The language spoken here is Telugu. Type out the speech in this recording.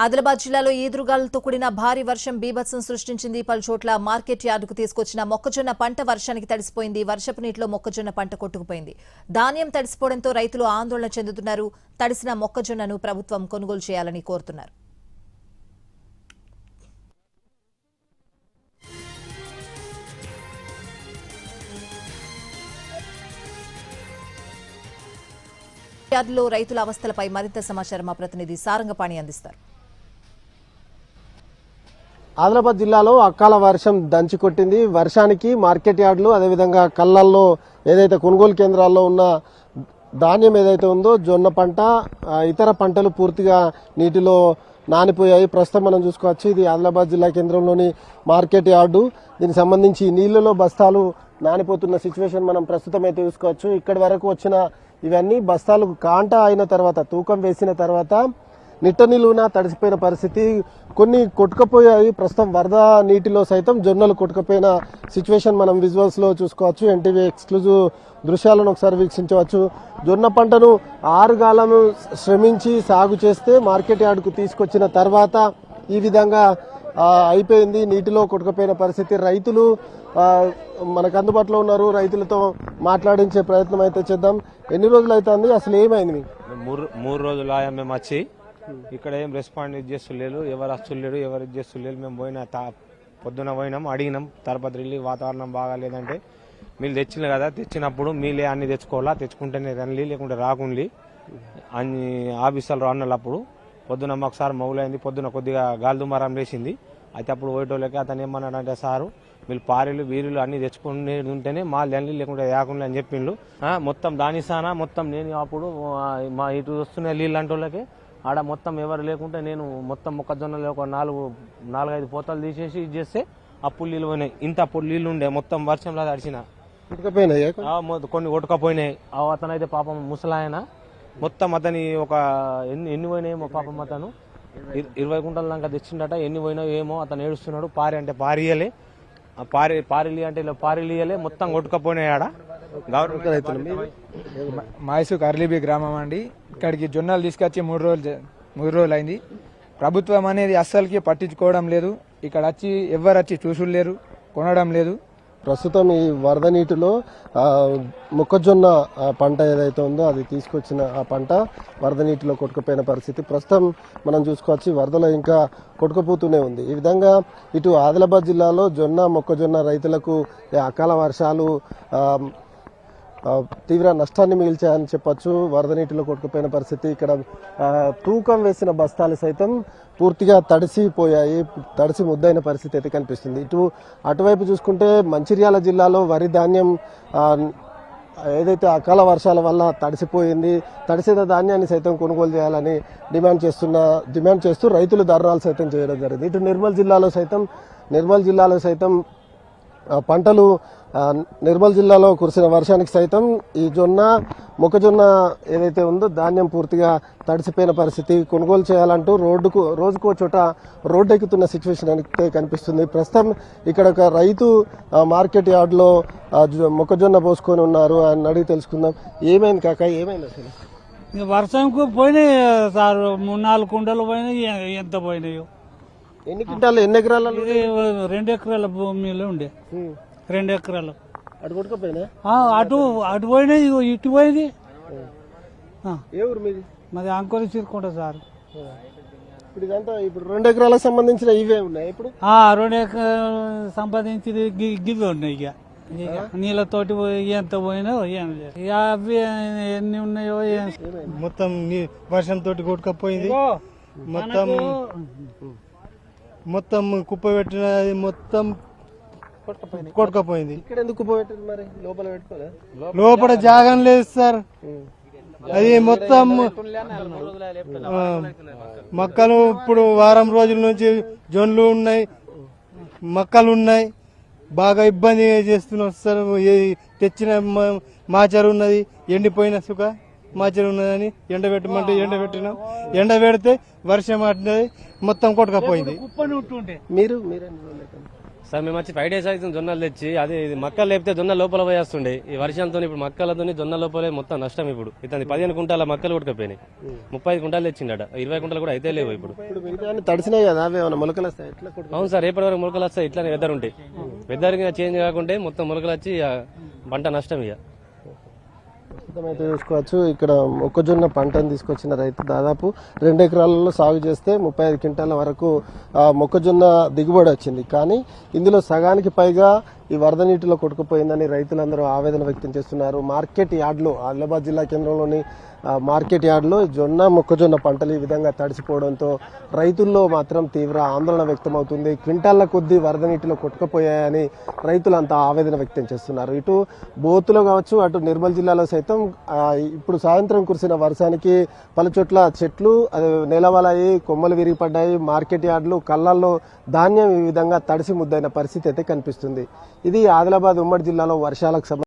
ఆదిలాబాద్ జిల్లాలో ఈదురుగాలులతో కూడిన భారీ వర్షం బీభత్సం సృష్టించింది. పలుచోట్ల మార్కెట్ యార్డుకు తీసుకొచ్చిన మొక్కజొన్న పంట వర్షానికి తడిసిపోయింది. వర్షపు నీటిలో మొక్కజొన్న పంట కొట్టుకుపోయింది. ధాన్యం తడిసిపోవడంతో రైతులు ఆందోళన చెందుతున్నారు. తడిసిన మొక్కజొన్నను ప్రభుత్వం కొనుగోలు చేయాలని కోరుతున్నారు. యార్డులో రైతుల అవస్థలపై మరింత సమాచారం మా ప్రతినిధి సారంగపాణి అందిస్తారు. ఆదిలాబాద్ జిల్లాలో అకాల వర్షం దంచి కొట్టింది. వర్షానికి మార్కెట్ యార్డులు అదేవిధంగా కళ్ళల్లో ఏదైతే కొనుగోలు కేంద్రాల్లో ఉన్న ధాన్యం ఏదైతే ఉందో జొన్న పంట ఇతర పంటలు పూర్తిగా నీటిలో నానిపోయాయి. ప్రస్తుతం మనం చూసుకోవచ్చు, ఇది ఆదిలాబాద్ జిల్లా కేంద్రంలోని మార్కెట్ యార్డు. దీనికి సంబంధించి నీళ్లలో బస్తాలు నానిపోతున్న సిచ్యువేషన్ మనం ప్రస్తుతం అయితే చూసుకోవచ్చు. ఇక్కడి వరకు వచ్చిన ఇవన్నీ బస్తాలు కాంట అయిన తర్వాత తూకం వేసిన తర్వాత నిట్ట నిలువున తడిసిపోయిన పరిస్థితి. కొన్ని కొట్టుకుపోయాయి. ప్రస్తుతం వరద నీటిలో సైతం జొన్నలు కొట్టుకుపోయిన సిచ్యువేషన్ మనం విజువల్స్ లో చూసుకోవచ్చు. ఎన్టీవీ ఎక్స్క్లూజివ్ దృశ్యాలను ఒకసారి వీక్షించవచ్చు. జొన్న పంటను 6 గాలను శ్రమించి సాగు చేస్తే మార్కెట్ యార్డుకు తీసుకొచ్చిన తర్వాత ఈ విధంగా అయిపోయింది. నీటిలో కొట్టుకుపోయిన పరిస్థితి. రైతులు మనకు అందుబాటులో ఉన్నారు. రైతులతో మాట్లాడించే ప్రయత్నం అయితే చేద్దాం. ఎన్ని రోజులు అవుతుంది, అసలు ఏమైంది? మూడు రోజులు ఆయా మేము వచ్చి ఇక్కడ ఏం రెస్పాండ్ చేస్తలేరు, ఎవరు వస్తులేరు, ఎవరు చేస్తలేరు. మేము పొద్దున పోయినాం, అడిగినాం తర్వాత వాతావరణం బాగాలేదంటే మీరు తెచ్చిన కదా, తెచ్చినప్పుడు మీలే అన్ని తెచ్చుకోవాలా, తెచ్చుకుంటేనే రండి లేకుంటే రాకుండి అన్ని ఆఫీసర్లు అన్నప్పుడు పొద్దున మాకు సార్ మొగులైంది. పొద్దున కొద్దిగా గాలిదుమారం లేచింది. అయితే అప్పుడు పోయేటోళ్ళకి అతను ఏమన్నాడంటే, సారు వీళ్ళు పారీలు వీరులు అన్ని తెచ్చుకునేది ఉంటేనే మా లండి లేకుంటే యాకుండా అని చెప్పిండు. మొత్తం దానిసానా మొత్తం నేను అప్పుడు మా ఇటు వస్తున్న నీళ్ళు అంటే వాళ్ళకి ఆడ మొత్తం ఎవరు లేకుంటే నేను మొత్తం మొక్కజొన్నలు ఒక 4-5 పోతలు తీసేసి ఇది చేస్తే అప్పుడు నీళ్ళు పోయినాయి. ఇంత అప్పుడు నీళ్ళు ఉండే మొత్తం వర్షంలో తడిచిన కొన్ని కొట్టుకపోయినాయి. అతనైతే పాపం ముసలాయన మొత్తం అతని ఒక ఎన్ని పోయినాయేమో పాపం అతను 20 గుంటల దాకా తెచ్చిండట. ఎన్ని పోయినాయో ఏమో అతను ఏడుస్తున్నాడు. పారి అంటే పారియలే, పారిలి అంటే ఇలా పారిలియలే, మొత్తం కొట్టుకపోయినాయి. ఆడ గవర్నమెంట్ మైసూర్ అర్లీబీ గ్రామం అండి. ఇక్కడికి జొన్నలు తీసుకొచ్చి 3 రోజులు అయింది. ప్రభుత్వం అనేది అస్సలకి పట్టించుకోవడం లేదు. ఇక్కడ వచ్చి ఎవరు వచ్చి చూసులేరు, కొనడం లేదు. ప్రస్తుతం ఈ వరద నీటిలో మొక్కజొన్న పంట ఏదైతే ఉందో అది తీసుకొచ్చిన ఆ పంట వరద నీటిలో కొట్టుకుపోయిన పరిస్థితి ప్రస్తుతం మనం చూసుకోవచ్చు. వరదలో ఇంకా కొట్టుకుపోతూనే ఉంది. ఈ విధంగా ఇటు ఆదిలాబాద్ జిల్లాలో మొక్కజొన్న రైతులకు అకాల వర్షాలు తీవ్ర నష్టాన్ని మిగిల్చాయని చెప్పొచ్చు. వరద నీటిలో కొట్టుకుపోయిన పరిస్థితి. ఇక్కడ తూకం వేసిన బస్తాలు సైతం పూర్తిగా తడిసిపోయాయి. తడిసి ముద్దైన పరిస్థితి అయితే కనిపిస్తుంది. అటువైపు చూసుకుంటే మంచిర్యాల జిల్లాలో వరి ధాన్యం ఏదైతే అకాల వర్షాల వల్ల తడిసిపోయింది. తడిసిన ధాన్యాన్ని సైతం కొనుగోలు చేయాలని డిమాండ్ చేస్తూ రైతులు ధర్నాలు సైతం చేయడం జరిగింది. ఇటు నిర్మల్ జిల్లాలో సైతం పంటలు నిర్మల్ జిల్లాలో కురిసిన వర్షానికి సైతం ఈ మొక్కజొన్న ఏదైతే ఉందో ధాన్యం పూర్తిగా తడిసిపోయిన పరిస్థితి. కొనుగోలు చేయాలంటూ రోజుకో చోట రోడ్డు ఎక్కుతున్న సిచ్యువేషన్ అయితే కనిపిస్తుంది. ప్రస్తుతం ఇక్కడ ఒక రైతు మార్కెట్ యార్డులో మొక్కజొన్న పోసుకొని ఉన్నారు. ఆయన అడిగి తెలుసుకుందాం. ఏమైంది కాక, ఏమైంది అసలు? వర్షంకు పోయినాయి సార్, 3-4 కుంటలు పోయినాయి. ఎంత పోయినాయో? ఎన్ని క్వింటాలు, ఎన్ని ఎకరాలు? 2 ఎకరాల భూమిలో ఉండే. 2 ఎకరాలు అటు కొట్టుకుపోయినా? అటు పోయినాయి, ఇటు పోయింది. ఏ ఊరు మీది? మాది అంకోరి చిరుకుంటా సార్. ఇప్పుడు 2 ఎకరాలకు సంబంధించిన ఇవే ఉన్నాయి. ఇప్పుడు 2 ఎకరాలు సంపాదించి గివ్వి ఉన్నాయి. ఇక నీళ్ళతోటి ఎంత పోయినాయో అవి ఎన్ని ఉన్నాయో మొత్తం వర్షంతో కొట్టుకపోయింది. మొత్తం కుప్ప పెట్టినది మొత్తం కొట్టుకపోయింది. ఇక్కడ ఎందుకు కుప్ప పెట్టింది మరి? లోపల పెట్టుకోలే? లోపల జాగం లేదు సార్. అది మొత్తం మక్కలు ఇప్పుడు వారం రోజుల నుంచి జొన్లు ఉన్నాయి, మక్కలు ఉన్నాయి. బాగా ఇబ్బంది చేస్తున్నాం సార్. తెచ్చిన మాచరు ఉన్నది, ఎండిపోయిన సుఖ మాచరు ఉన్నదని ఎండబెట్టమంటే ఎండబెట్టినాం. ఎండబెడితే వర్షం పడినది మొత్తం కొట్టుకపోయింది. మీరు సార్ మేము వచ్చి 5 days అవుతుంది జొన్నలు తెచ్చి, అది ఇది మక్కలు లేపితే జొన్న లోపల పోయేస్తుండే. ఈ వర్షంతో ఇప్పుడు మక్కలతో జొన్న లోపలే మొత్తం నష్టం. ఇప్పుడు ఇతని 15 కుంటాల మక్కలు ఉడకపోయినాయి. 35 కుంటాలు తెచ్చిండట, 20 కుంటాలు కూడా అయితే లేవు. ఇప్పుడు ఇప్పుడు మిగతా తడిసినాయి కదా, అవి ఏమైనా మొలకలు వస్తాయి ఎట్లా కొట్టుకు- అవును సార్, రేపటి వరకు మొలకలు వస్తాయి. ఇట్లానే వెదర్ ఉంటాయి. వెదర్ చేంజ్ కాకుంటే మొత్తం మొలకలు వచ్చి పంట నష్టం. ఇక అయితే చూసుకోవచ్చు, ఇక్కడ మొక్కజొన్న పంటను తీసుకొచ్చిన రైతు దాదాపు 2 ఎకరాలలో సాగు చేస్తే 35 క్వింటాల వరకు మొక్కజొన్న దిగుబడి వచ్చింది. కానీ ఇందులో సగానికి పైగా ఈ వరద నీటిలో కొట్టుకుపోయిందని రైతులందరూ ఆవేదన వ్యక్తం చేస్తున్నారు. మార్కెట్ యార్డ్లో, ఆదిలాబాద్ జిల్లా కేంద్రంలోని మార్కెట్ యార్డ్లో జొన్న మొక్కజొన్న పంటలు ఈ విధంగా తడిసిపోవడంతో రైతుల్లో మాత్రం తీవ్ర ఆందోళన వ్యక్తమవుతుంది. క్వింటాళ్ల కొద్దీ వరద నీటిలో కొట్టుకుపోయాయని రైతులంతా ఆవేదన వ్యక్తం చేస్తున్నారు. ఇటు బోతులో కావచ్చు, అటు నిర్మల్ జిల్లాలో సైతం ఇప్పుడు సాయంత్రం కురిసిన వర్షానికి పలుచోట్ల చెట్లు నేలవలాయి, కొమ్మలు విరిగిపడ్డాయి. మార్కెట్ యార్డులు, కళ్ళల్లో ధాన్యం ఈ విధంగా తడిసి ముద్దైన పరిస్థితి అయితే కనిపిస్తుంది. ఇది ఆదిలాబాద్ ఉమ్మడి జిల్లాలో వర్షాలకు